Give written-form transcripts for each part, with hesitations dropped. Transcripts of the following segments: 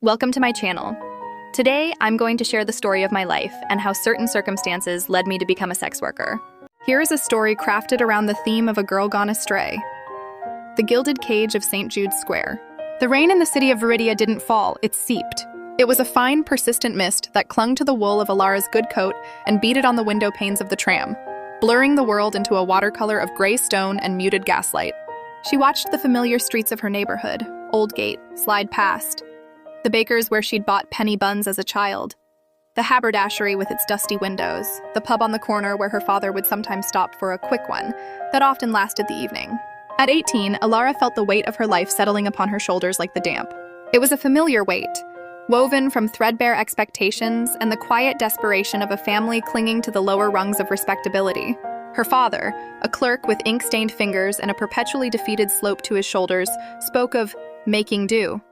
Welcome to my channel. Today, I'm going to share the story of my life and how certain circumstances led me to become a sex worker. Here is a story crafted around the theme of a girl gone astray. The gilded cage of St. Jude's Square. The rain in the city of Viridia didn't fall, it seeped. It was a fine, persistent mist that clung to the wool of Alara's good coat and beaded on the window panes of the tram, blurring the world into a watercolor of gray stone and muted gaslight. She watched the familiar streets of her neighborhood, Oldgate, slide past. The baker's where she'd bought penny buns as a child, the haberdashery with its dusty windows, the pub on the corner where her father would sometimes stop for a quick one that often lasted the evening. At 18, Alara felt the weight of her life settling upon her shoulders like the damp. It was a familiar weight, woven from threadbare expectations and the quiet desperation of a family clinging to the lower rungs of respectability. Her father, a clerk with ink-stained fingers and a perpetually defeated slope to his shoulders, spoke of making do.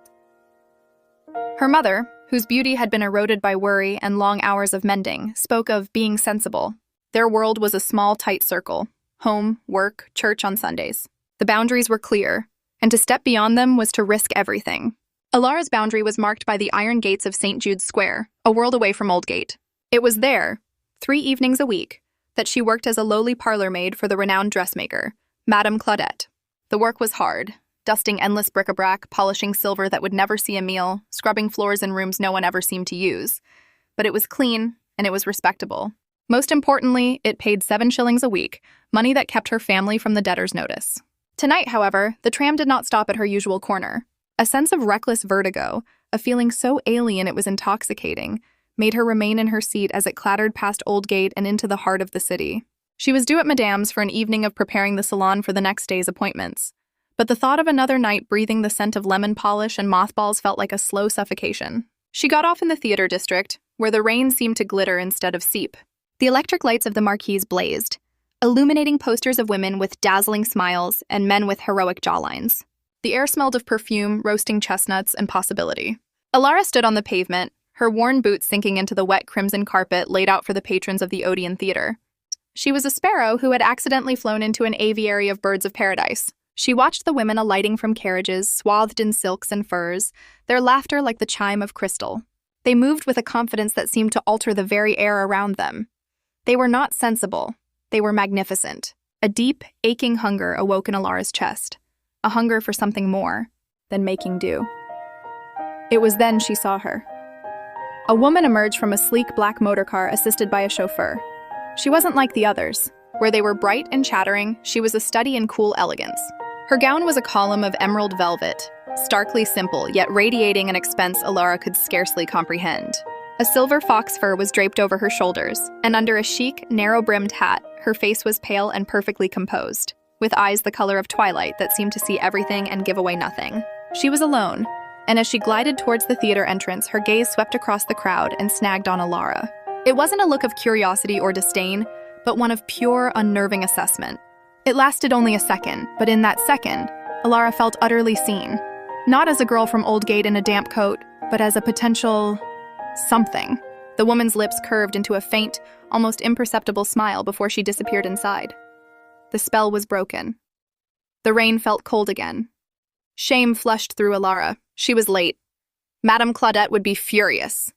Her mother, whose beauty had been eroded by worry and long hours of mending, spoke of being sensible. Their world was a small, tight circle: home, work, church on Sundays. The boundaries were clear, and to step beyond them was to risk everything. Alara's boundary was marked by the iron gates of St. Jude's Square, a world away from Oldgate. It was there, 3 evenings a week, that she worked as a lowly parlor maid for the renowned dressmaker, Madame Cutest. The work was hard, dusting endless bric-a-brac, polishing silver that would never see a meal, scrubbing floors in rooms no one ever seemed to use. But it was clean, and it was respectable. Most importantly, it paid 7 shillings a week, money that kept her family from the debtor's notice. Tonight, however, the tram did not stop at her usual corner. A sense of reckless vertigo, a feeling so alien it was intoxicating, made her remain in her seat as it clattered past Oldgate and into the heart of the city. She was due at Madame's for an evening of preparing the salon for the next day's appointments. But the thought of another night breathing the scent of lemon polish and mothballs felt like a slow suffocation. She got off in the theater district, where the rain seemed to glitter instead of seep. The electric lights of the marquees blazed, illuminating posters of women with dazzling smiles and men with heroic jawlines. The air smelled of perfume, roasting chestnuts, and possibility. Alara stood on the pavement, her worn boots sinking into the wet crimson carpet laid out for the patrons of the Odeon Theater. She was a sparrow who had accidentally flown into an aviary of birds of paradise. She watched the women alighting from carriages, swathed in silks and furs, their laughter like the chime of crystal. They moved with a confidence that seemed to alter the very air around them. They were not sensible. They were magnificent. A deep, aching hunger awoke in Alara's chest, a hunger for something more than making do. It was then she saw her. A woman emerged from a sleek black motorcar assisted by a chauffeur. She wasn't like the others. Where they were bright and chattering, she was a study in cool elegance. Her gown was a column of emerald velvet, starkly simple, yet radiating an expense Alara could scarcely comprehend. A silver fox fur was draped over her shoulders, and under a chic, narrow-brimmed hat, her face was pale and perfectly composed, with eyes the color of twilight that seemed to see everything and give away nothing. She was alone, and as she glided towards the theater entrance, her gaze swept across the crowd and snagged on Alara. It wasn't a look of curiosity or disdain, but one of pure, unnerving assessment. It lasted only a second, but in that second, Alara felt utterly seen. Not as a girl from Oldgate in a damp coat, but as a potential something. The woman's lips curved into a faint, almost imperceptible smile before she disappeared inside. The spell was broken. The rain felt cold again. Shame flushed through Alara. She was late. Madame Claudette would be furious.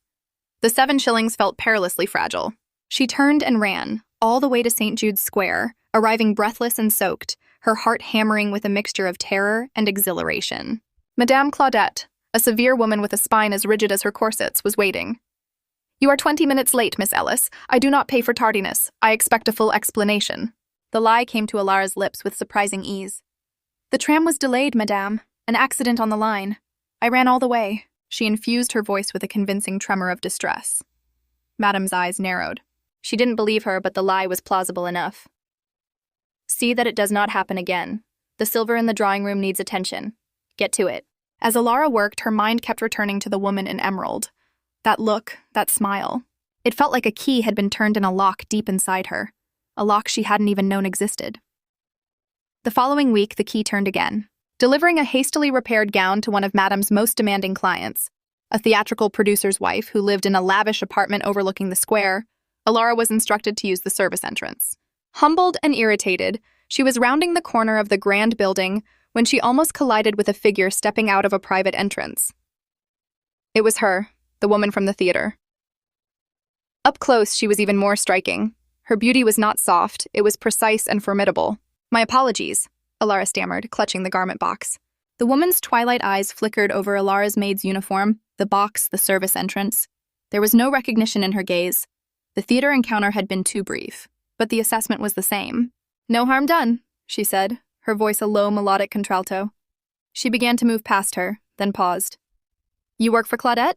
The 7 shillings felt perilously fragile. She turned and ran, all the way to St. Jude's Square, arriving breathless and soaked, her heart hammering with a mixture of terror and exhilaration. Madame Claudette, a severe woman with a spine as rigid as her corsets, was waiting. "You are 20 minutes late, Miss Ellis. I do not pay for tardiness. I expect a full explanation." The lie came to Alara's lips with surprising ease. "The tram was delayed, madame. An accident on the line. I ran all the way." She infused her voice with a convincing tremor of distress. Madame's eyes narrowed. She didn't believe her, but the lie was plausible enough. "See that it does not happen again. The silver in the drawing room needs attention. Get to it." As Alara worked, her mind kept returning to the woman in emerald. That look, that smile. It felt like a key had been turned in a lock deep inside her, a lock she hadn't even known existed. The following week, the key turned again. Delivering a hastily repaired gown to one of Madame's most demanding clients, a theatrical producer's wife who lived in a lavish apartment overlooking the square, Alara was instructed to use the service entrance. Humbled and irritated, she was rounding the corner of the grand building when she almost collided with a figure stepping out of a private entrance. It was her, the woman from the theater. Up close, she was even more striking. Her beauty was not soft, it was precise and formidable. "My apologies," Alara stammered, clutching the garment box. The woman's twilight eyes flickered over Alara's maid's uniform, the box, the service entrance. There was no recognition in her gaze. The theater encounter had been too brief, but the assessment was the same. "No harm done," she said, her voice a low melodic contralto. She began to move past her, then paused. "You work for Claudette?"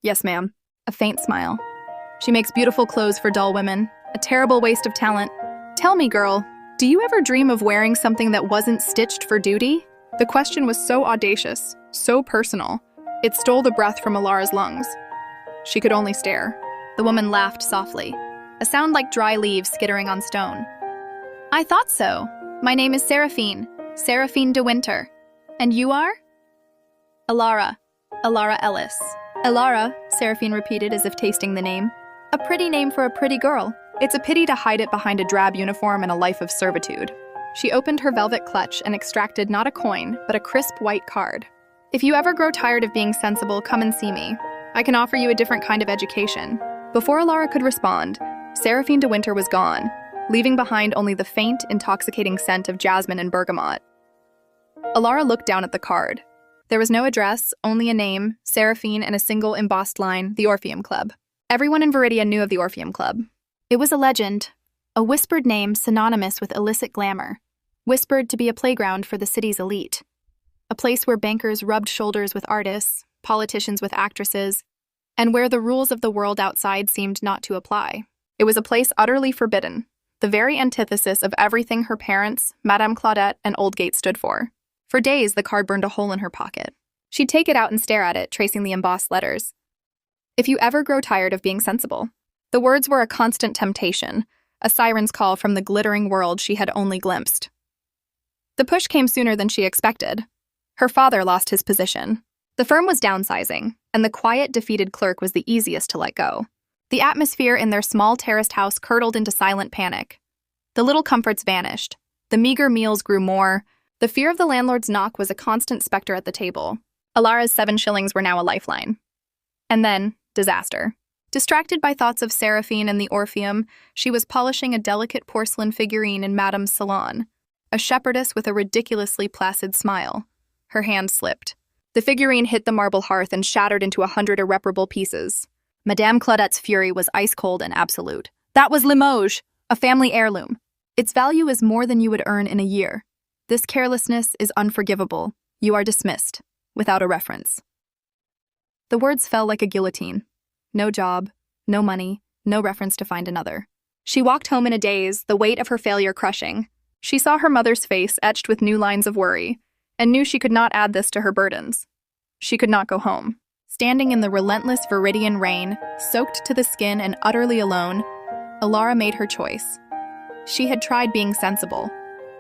"Yes, ma'am." A faint smile. "She makes beautiful clothes for dull women. A terrible waste of talent. Tell me, girl, do you ever dream of wearing something that wasn't stitched for duty?" The question was so audacious, so personal. It stole the breath from Alara's lungs. She could only stare. The woman laughed softly, a sound like dry leaves skittering on stone. "I thought so. My name is Seraphine de Winter. And you are?" "Alara Ellis." "Alara," Seraphine repeated as if tasting the name. "A pretty name for a pretty girl. It's a pity to hide it behind a drab uniform and a life of servitude." She opened her velvet clutch and extracted not a coin, but a crisp white card. "If you ever grow tired of being sensible, come and see me. I can offer you a different kind of education." Before Alara could respond, Seraphine de Winter was gone, leaving behind only the faint, intoxicating scent of jasmine and bergamot. Alara looked down at the card. There was no address, only a name, Seraphine, and a single embossed line, the Orpheum Club. Everyone in Viridia knew of the Orpheum Club. It was a legend, a whispered name synonymous with illicit glamour, whispered to be a playground for the city's elite. A place where bankers rubbed shoulders with artists, politicians with actresses, and where the rules of the world outside seemed not to apply. It was a place utterly forbidden, the very antithesis of everything her parents, Madame Claudette, and Oldgate stood for. For days, the card burned a hole in her pocket. She'd take it out and stare at it, tracing the embossed letters. "If you ever grow tired of being sensible." The words were a constant temptation, a siren's call from the glittering world she had only glimpsed. The push came sooner than she expected. Her father lost his position. The firm was downsizing, and the quiet, defeated clerk was the easiest to let go. The atmosphere in their small terraced house curdled into silent panic. The little comforts vanished. The meager meals grew more. The fear of the landlord's knock was a constant specter at the table. Alara's 7 shillings were now a lifeline. And then, disaster. Distracted by thoughts of Seraphine and the Orpheum, she was polishing a delicate porcelain figurine in Madame's salon, a shepherdess with a ridiculously placid smile. Her hand slipped. The figurine hit the marble hearth and shattered into 100 irreparable pieces. Madame Claudette's fury was ice-cold and absolute. "That was Limoges, a family heirloom. Its value is more than you would earn in a year. This carelessness is unforgivable. You are dismissed, without a reference." The words fell like a guillotine. No job, no money, no reference to find another. She walked home in a daze, the weight of her failure crushing. She saw her mother's face etched with new lines of worry, and knew she could not add this to her burdens. She could not go home. Standing in the relentless Viridian rain, soaked to the skin and utterly alone, Alara made her choice. She had tried being sensible.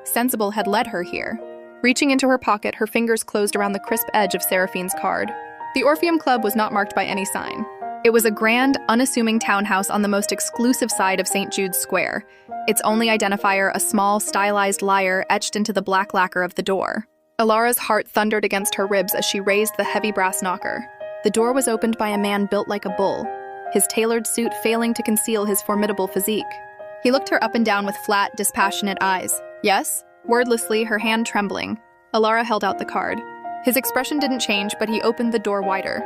Sensible had led her here. Reaching into her pocket, her fingers closed around the crisp edge of Seraphine's card. The Orpheum Club was not marked by any sign. It was a grand, unassuming townhouse on the most exclusive side of St. Jude's Square, its only identifier a small, stylized lyre etched into the black lacquer of the door. Alara's heart thundered against her ribs as she raised the heavy brass knocker. The door was opened by a man built like a bull, his tailored suit failing to conceal his formidable physique. He looked her up and down with flat, dispassionate eyes. "Yes?" Wordlessly, her hand trembling, Alara held out the card. His expression didn't change, but he opened the door wider.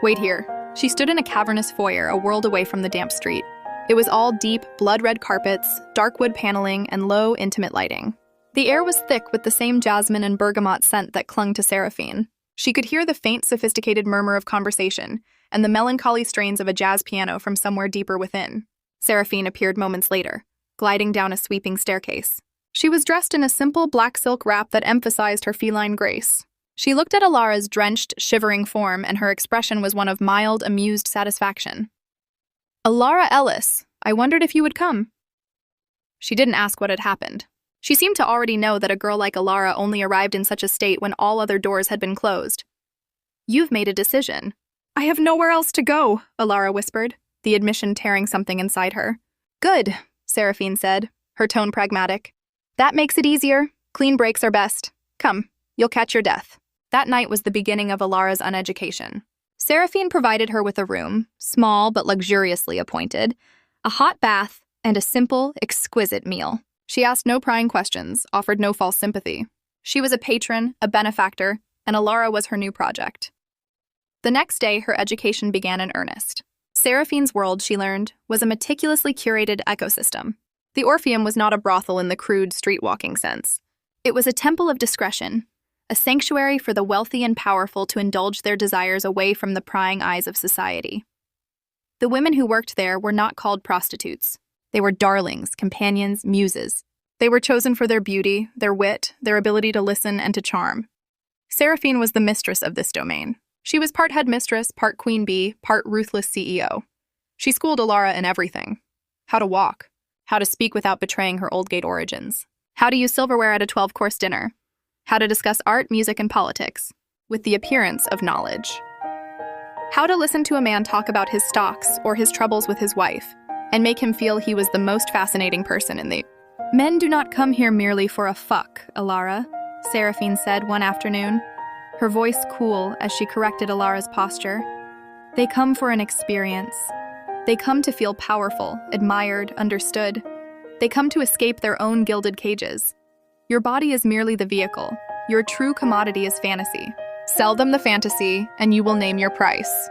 "Wait here." She stood in a cavernous foyer a world away from the damp street. It was all deep, blood-red carpets, dark wood paneling, and low, intimate lighting. The air was thick with the same jasmine and bergamot scent that clung to Seraphine. She could hear the faint, sophisticated murmur of conversation and the melancholy strains of a jazz piano from somewhere deeper within. Seraphine appeared moments later, gliding down a sweeping staircase. She was dressed in a simple black silk wrap that emphasized her feline grace. She looked at Alara's drenched, shivering form, and her expression was one of mild, amused satisfaction. "Alara Ellis, I wondered if you would come." She didn't ask what had happened. She seemed to already know that a girl like Alara only arrived in such a state when all other doors had been closed. "You've made a decision." "I have nowhere else to go," Alara whispered, the admission tearing something inside her. "Good," Seraphine said, her tone pragmatic. "That makes it easier. Clean breaks are best. Come, you'll catch your death." That night was the beginning of Alara's uneducation. Seraphine provided her with a room, small but luxuriously appointed, a hot bath, and a simple, exquisite meal. She asked no prying questions, offered no false sympathy. She was a patron, a benefactor, and Alara was her new project. The next day, her education began in earnest. Seraphine's world, she learned, was a meticulously curated ecosystem. The Orpheum was not a brothel in the crude street-walking sense. It was a temple of discretion, a sanctuary for the wealthy and powerful to indulge their desires away from the prying eyes of society. The women who worked there were not called prostitutes. They were darlings, companions, muses. They were chosen for their beauty, their wit, their ability to listen and to charm. Seraphine was the mistress of this domain. She was part headmistress, part queen bee, part ruthless CEO. She schooled Alara in everything. How to walk, how to speak without betraying her Oldgate origins, how to use silverware at a 12-course dinner, how to discuss art, music, and politics, with the appearance of knowledge. How to listen to a man talk about his stocks or his troubles with his wife, and make him feel he was the most fascinating person in the— "Men do not come here merely for a fuck, Alara," Seraphine said one afternoon, her voice cool as she corrected Alara's posture. "They come for an experience. They come to feel powerful, admired, understood. They come to escape their own gilded cages. Your body is merely the vehicle. Your true commodity is fantasy. Sell them the fantasy, and you will name your price."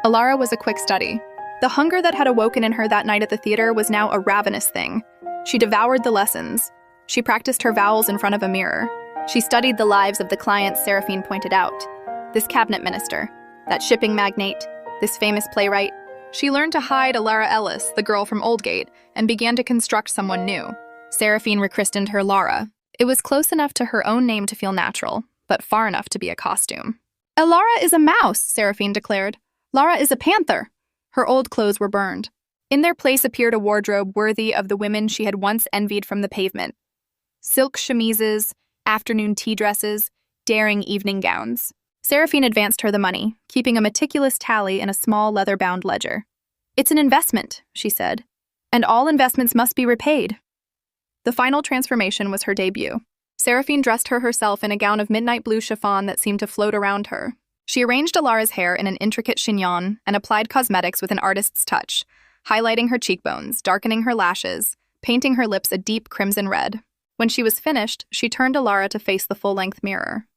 Alara was a quick study. The hunger that had awoken in her that night at the theater was now a ravenous thing. She devoured the lessons. She practiced her vowels in front of a mirror. She studied the lives of the clients Seraphine pointed out. This cabinet minister, that shipping magnate, this famous playwright. She learned to hide Alara Ellis, the girl from Oldgate, and began to construct someone new. Seraphine rechristened her Lara. It was close enough to her own name to feel natural, but far enough to be a costume. "Alara is a mouse," Seraphine declared. "Lara is a panther." Her old clothes were burned. In their place appeared a wardrobe worthy of the women she had once envied from the pavement. Silk chemises, afternoon tea dresses, daring evening gowns. Seraphine advanced her the money, keeping a meticulous tally in a small leather-bound ledger. "It's an investment," she said, "and all investments must be repaid." The final transformation was her debut. Seraphine dressed her herself in a gown of midnight blue chiffon that seemed to float around her. She arranged Alara's hair in an intricate chignon and applied cosmetics with an artist's touch, highlighting her cheekbones, darkening her lashes, painting her lips a deep crimson red. When she was finished, she turned Alara to face the full-length mirror.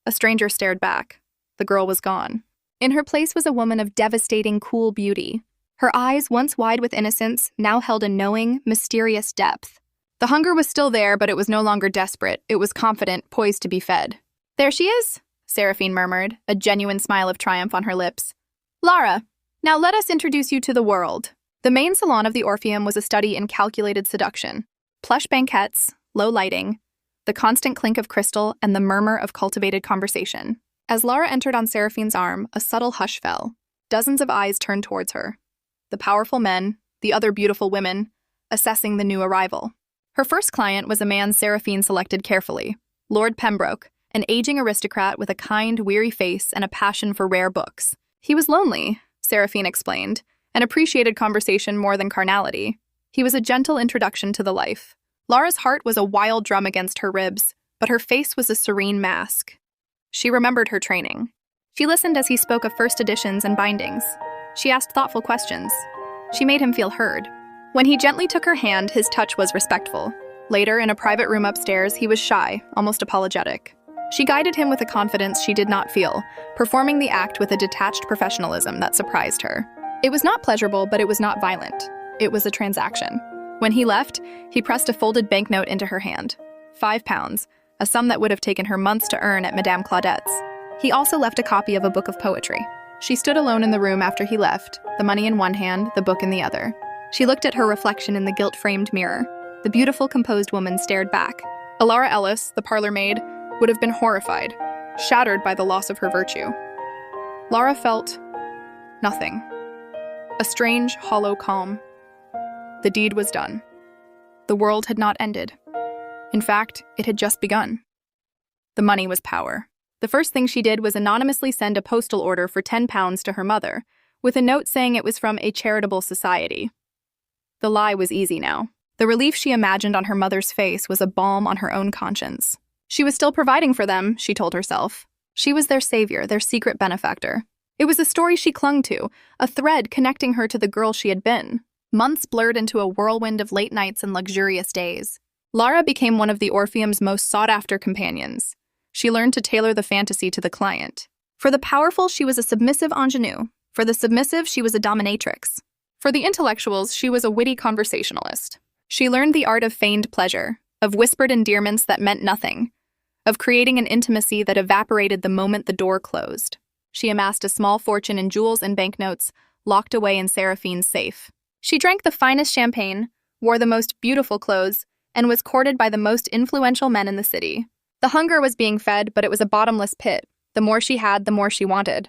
A stranger stared back. The girl was gone. In her place was a woman of devastating, cool beauty. Her eyes, once wide with innocence, now held a knowing, mysterious depth. The hunger was still there, but it was no longer desperate. It was confident, poised to be fed. "There she is," Seraphine murmured, a genuine smile of triumph on her lips. "Lara, now let us introduce you to the world." The main salon of the Orpheum was a study in calculated seduction. Plush banquettes, low lighting, the constant clink of crystal, and the murmur of cultivated conversation. As Lara entered on Seraphine's arm, a subtle hush fell. Dozens of eyes turned towards her. The powerful men, the other beautiful women, assessing the new arrival. Her first client was a man Seraphine selected carefully, Lord Pembroke, an aging aristocrat with a kind, weary face and a passion for rare books. He was lonely, Seraphine explained, and appreciated conversation more than carnality. He was a gentle introduction to the life. Lara's heart was a wild drum against her ribs, but her face was a serene mask. She remembered her training. She listened as he spoke of first editions and bindings. She asked thoughtful questions. She made him feel heard. When he gently took her hand, his touch was respectful. Later, in a private room upstairs, he was shy, almost apologetic. She guided him with a confidence she did not feel, performing the act with a detached professionalism that surprised her. It was not pleasurable, but it was not violent. It was a transaction. When he left, he pressed a folded banknote into her hand. £5, a sum that would have taken her months to earn at Madame Claudette's. He also left a copy of a book of poetry. She stood alone in the room after he left, the money in one hand, the book in the other. She looked at her reflection in the gilt-framed mirror. The beautiful, composed woman stared back. Alara Ellis, the parlor maid, would have been horrified, shattered by the loss of her virtue. Lara felt nothing. A strange, hollow calm. The deed was done. The world had not ended. In fact, it had just begun. The money was power. The first thing she did was anonymously send a postal order for £10 to her mother, with a note saying it was from a charitable society. The lie was easy now. The relief she imagined on her mother's face was a balm on her own conscience. She was still providing for them, she told herself. She was their savior, their secret benefactor. It was a story she clung to, a thread connecting her to the girl she had been. Months blurred into a whirlwind of late nights and luxurious days. Lara became one of the Orpheum's most sought-after companions. She learned to tailor the fantasy to the client. For the powerful, she was a submissive ingenue. For the submissive, she was a dominatrix. For the intellectuals, she was a witty conversationalist. She learned the art of feigned pleasure, of whispered endearments that meant nothing, of creating an intimacy that evaporated the moment the door closed. She amassed a small fortune in jewels and banknotes, locked away in Seraphine's safe. She drank the finest champagne, wore the most beautiful clothes, and was courted by the most influential men in the city. The hunger was being fed, but it was a bottomless pit. The more she had, the more she wanted.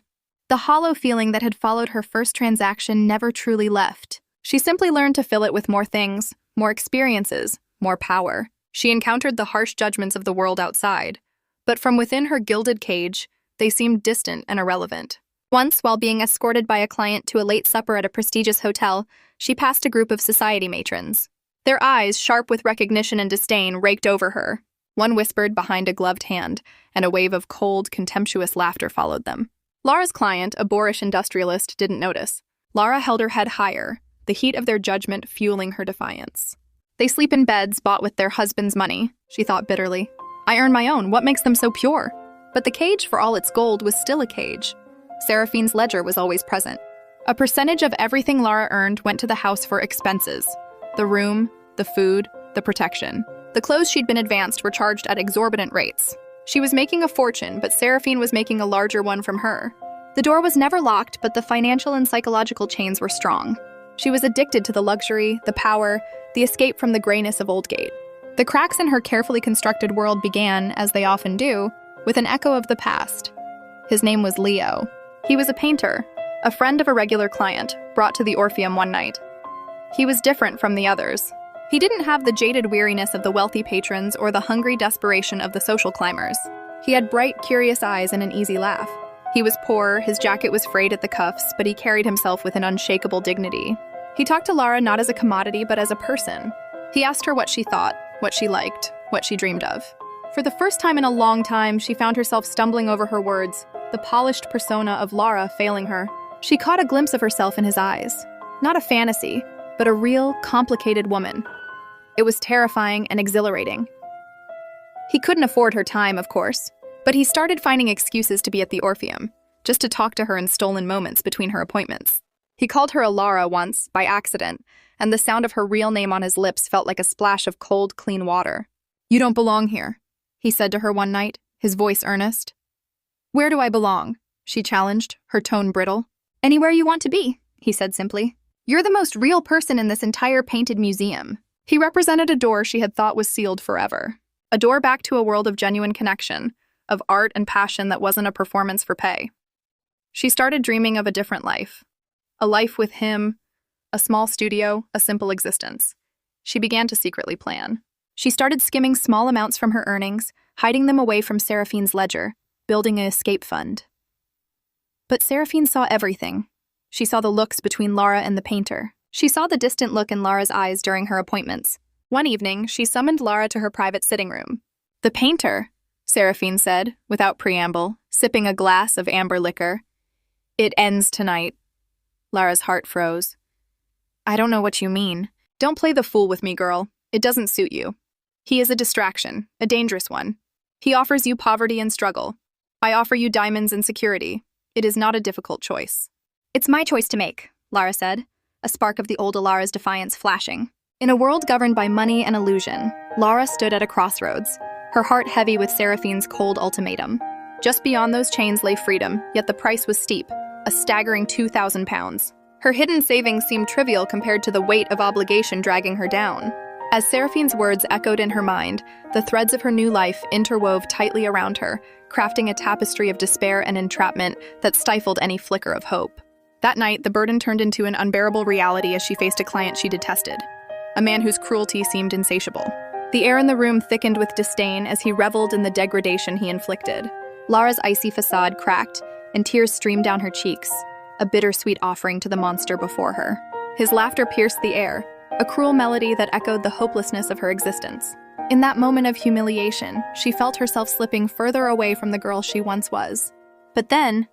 The hollow feeling that had followed her first transaction never truly left. She simply learned to fill it with more things, more experiences, more power. She encountered the harsh judgments of the world outside, but from within her gilded cage, they seemed distant and irrelevant. Once, while being escorted by a client to a late supper at a prestigious hotel, she passed a group of society matrons. Their eyes, sharp with recognition and disdain, raked over her. One whispered behind a gloved hand, and a wave of cold, contemptuous laughter followed them. Lara's client, a boorish industrialist, didn't notice. Lara held her head higher, the heat of their judgment fueling her defiance. They sleep in beds bought with their husband's money, she thought bitterly. I earn my own, what makes them so pure? But the cage, for all its gold, was still a cage. Seraphine's ledger was always present. A percentage of everything Lara earned went to the house for expenses. The room, the food, the protection. The clothes she'd been advanced were charged at exorbitant rates. She was making a fortune, but Seraphine was making a larger one from her. The door was never locked, but the financial and psychological chains were strong. She was addicted to the luxury, the power, the escape from the grayness of Oldgate. The cracks in her carefully constructed world began, as they often do, with an echo of the past. His name was Leo. He was a painter, a friend of a regular client, brought to the Orpheum one night. He was different from the others. He didn't have the jaded weariness of the wealthy patrons or the hungry desperation of the social climbers. He had bright, curious eyes and an easy laugh. He was poor, his jacket was frayed at the cuffs, but he carried himself with an unshakable dignity. He talked to Lara not as a commodity, but as a person. He asked her what she thought, what she liked, what she dreamed of. For the first time in a long time, she found herself stumbling over her words, the polished persona of Lara failing her. She caught a glimpse of herself in his eyes. Not a fantasy, but a real, complicated woman. It was terrifying and exhilarating. He couldn't afford her time, of course, but he started finding excuses to be at the Orpheum, just to talk to her in stolen moments between her appointments. He called her a Lara once, by accident, and the sound of her real name on his lips felt like a splash of cold, clean water. "You don't belong here," he said to her one night, his voice earnest. "Where do I belong?" she challenged, her tone brittle. "Anywhere you want to be," he said simply. "You're the most real person in this entire painted museum." He represented a door she had thought was sealed forever. A door back to a world of genuine connection, of art and passion that wasn't a performance for pay. She started dreaming of a different life. A life with him, a small studio, a simple existence. She began to secretly plan. She started skimming small amounts from her earnings, hiding them away from Seraphine's ledger, building an escape fund. But Seraphine saw everything. She saw the looks between Lara and the painter. She saw the distant look in Lara's eyes during her appointments. One evening, she summoned Lara to her private sitting room. "The painter," Seraphine said, without preamble, sipping a glass of amber liquor. "It ends tonight." Lara's heart froze. "I don't know what you mean. Don't play the fool with me, girl. It doesn't suit you. He is a distraction, a dangerous one. He offers you poverty and struggle. I offer you diamonds and security. It is not a difficult choice." "It's my choice to make," Lara said, a spark of the old Alara's defiance flashing. In a world governed by money and illusion, Lara stood at a crossroads, her heart heavy with Seraphine's cold ultimatum. Just beyond those chains lay freedom, yet the price was steep, a staggering £2,000. Her hidden savings seemed trivial compared to the weight of obligation dragging her down. As Seraphine's words echoed in her mind, the threads of her new life interwove tightly around her, crafting a tapestry of despair and entrapment that stifled any flicker of hope. That night, the burden turned into an unbearable reality as she faced a client she detested, a man whose cruelty seemed insatiable. The air in the room thickened with disdain as he reveled in the degradation he inflicted. Lara's icy facade cracked, and tears streamed down her cheeks, a bittersweet offering to the monster before her. His laughter pierced the air, a cruel melody that echoed the hopelessness of her existence. In that moment of humiliation, she felt herself slipping further away from the girl she once was. But then,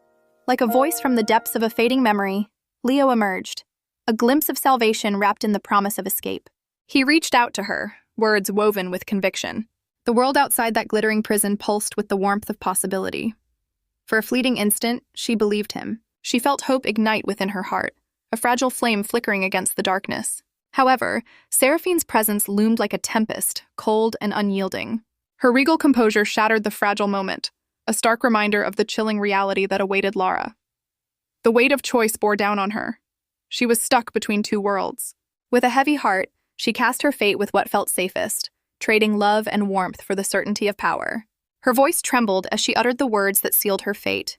like a voice from the depths of a fading memory, Leo emerged, a glimpse of salvation wrapped in the promise of escape. He reached out to her, words woven with conviction. The world outside that glittering prison pulsed with the warmth of possibility. For a fleeting instant, she believed him. She felt hope ignite within her heart, a fragile flame flickering against the darkness. However, Seraphine's presence loomed like a tempest, cold and unyielding. Her regal composure shattered the fragile moment, a stark reminder of the chilling reality that awaited Lara. The weight of choice bore down on her. She was stuck between two worlds. With a heavy heart, she cast her fate with what felt safest, trading love and warmth for the certainty of power. Her voice trembled as she uttered the words that sealed her fate,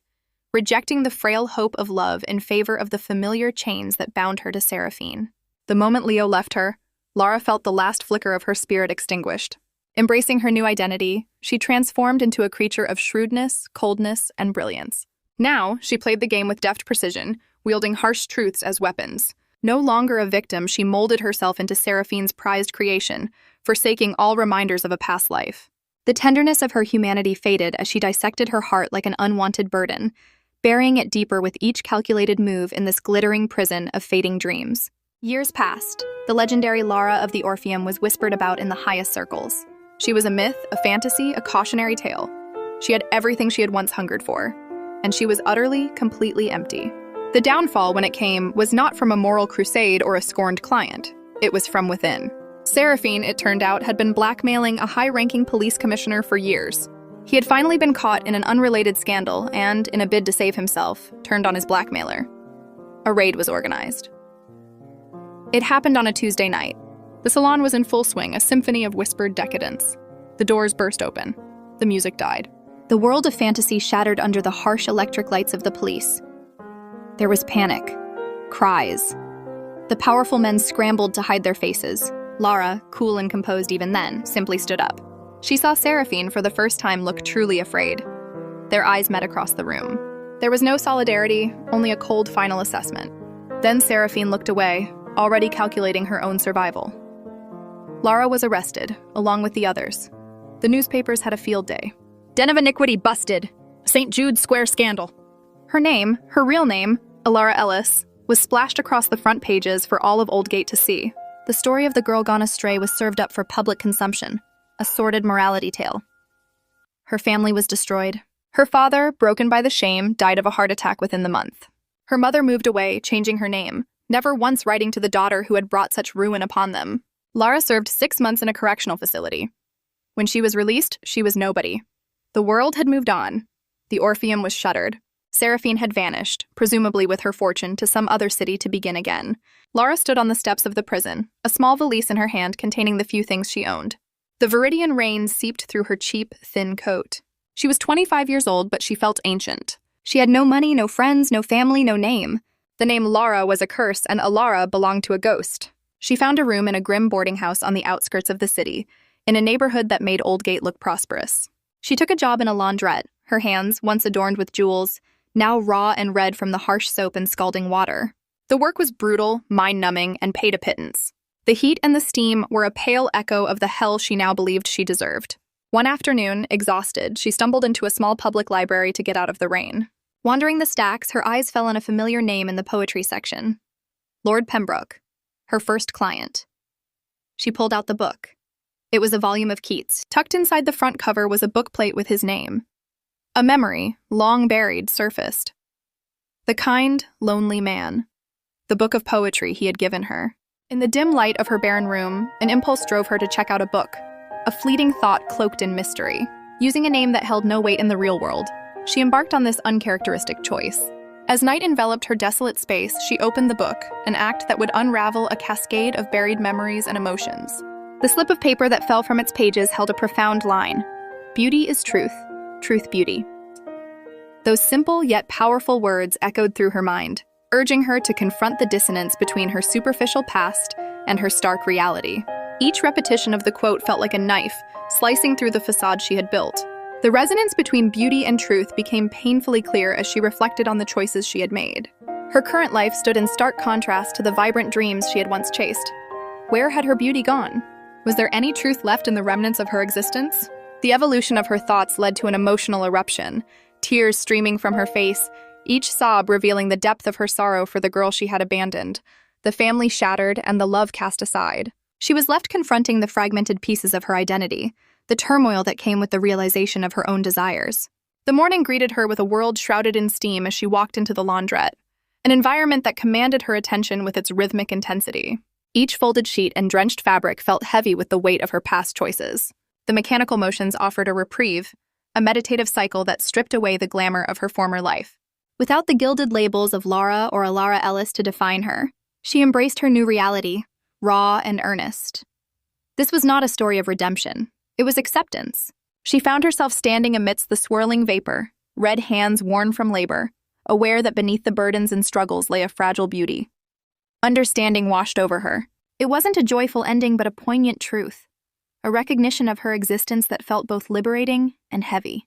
rejecting the frail hope of love in favor of the familiar chains that bound her to Seraphine. The moment Leo left her, Lara felt the last flicker of her spirit extinguished. Embracing her new identity, she transformed into a creature of shrewdness, coldness, and brilliance. Now, she played the game with deft precision, wielding harsh truths as weapons. No longer a victim, she molded herself into Seraphine's prized creation, forsaking all reminders of a past life. The tenderness of her humanity faded as she dissected her heart like an unwanted burden, burying it deeper with each calculated move in this glittering prison of fading dreams. Years passed. The legendary Lara of the Orpheum was whispered about in the highest circles. She was a myth, a fantasy, a cautionary tale. She had everything she had once hungered for, and she was utterly, completely empty. The downfall, when it came, was not from a moral crusade or a scorned client. It was from within. Seraphine, it turned out, had been blackmailing a high-ranking police commissioner for years. He had finally been caught in an unrelated scandal and, in a bid to save himself, turned on his blackmailer. A raid was organized. It happened on a Tuesday night. The salon was in full swing, a symphony of whispered decadence. The doors burst open. The music died. The world of fantasy shattered under the harsh electric lights of the police. There was panic. Cries. The powerful men scrambled to hide their faces. Lara, cool and composed even then, simply stood up. She saw Seraphine for the first time look truly afraid. Their eyes met across the room. There was no solidarity, only a cold final assessment. Then Seraphine looked away, already calculating her own survival. Lara was arrested, along with the others. The newspapers had a field day. Den of Iniquity busted. St. Jude's Square scandal. Her name, her real name, Alara Ellis, was splashed across the front pages for all of Oldgate to see. The story of the girl gone astray was served up for public consumption, a sordid morality tale. Her family was destroyed. Her father, broken by the shame, died of a heart attack within the month. Her mother moved away, changing her name, never once writing to the daughter who had brought such ruin upon them. Lara served 6 months in a correctional facility. When she was released, she was nobody. The world had moved on. The Orpheum was shuttered. Seraphine had vanished, presumably with her fortune, to some other city to begin again. Lara stood on the steps of the prison, a small valise in her hand containing the few things she owned. The Viridian rain seeped through her cheap, thin coat. She was 25 years old, but she felt ancient. She had no money, no friends, no family, no name. The name Lara was a curse, and Alara belonged to a ghost. She found a room in a grim boarding house on the outskirts of the city, in a neighborhood that made Oldgate look prosperous. She took a job in a laundrette, her hands, once adorned with jewels, now raw and red from the harsh soap and scalding water. The work was brutal, mind-numbing, and paid a pittance. The heat and the steam were a pale echo of the hell she now believed she deserved. One afternoon, exhausted, she stumbled into a small public library to get out of the rain. Wandering the stacks, her eyes fell on a familiar name in the poetry section. Lord Pembroke, her first client. She pulled out the book. It was a volume of Keats. Tucked inside the front cover was a bookplate with his name. A memory, long buried, surfaced. The kind, lonely man. The book of poetry he had given her. In the dim light of her barren room, an impulse drove her to check out a book, a fleeting thought cloaked in mystery. Using a name that held no weight in the real world, she embarked on this uncharacteristic choice. As night enveloped her desolate space, she opened the book, an act that would unravel a cascade of buried memories and emotions. The slip of paper that fell from its pages held a profound line. Beauty is truth, truth beauty. Those simple yet powerful words echoed through her mind, urging her to confront the dissonance between her superficial past and her stark reality. Each repetition of the quote felt like a knife, slicing through the facade she had built. The resonance between beauty and truth became painfully clear as she reflected on the choices she had made. Her current life stood in stark contrast to the vibrant dreams she had once chased. Where had her beauty gone? Was there any truth left in the remnants of her existence? The evolution of her thoughts led to an emotional eruption, tears streaming from her face, each sob revealing the depth of her sorrow for the girl she had abandoned, the family shattered and the love cast aside. She was left confronting the fragmented pieces of her identity, the turmoil that came with the realization of her own desires. The morning greeted her with a world shrouded in steam as she walked into the laundrette, an environment that commanded her attention with its rhythmic intensity. Each folded sheet and drenched fabric felt heavy with the weight of her past choices. The mechanical motions offered a reprieve, a meditative cycle that stripped away the glamour of her former life. Without the gilded labels of Laura or Alara Ellis to define her, she embraced her new reality, raw and earnest. This was not a story of redemption. It was acceptance. She found herself standing amidst the swirling vapor, red hands worn from labor, aware that beneath the burdens and struggles lay a fragile beauty. Understanding washed over her. It wasn't a joyful ending, but a poignant truth, a recognition of her existence that felt both liberating and heavy.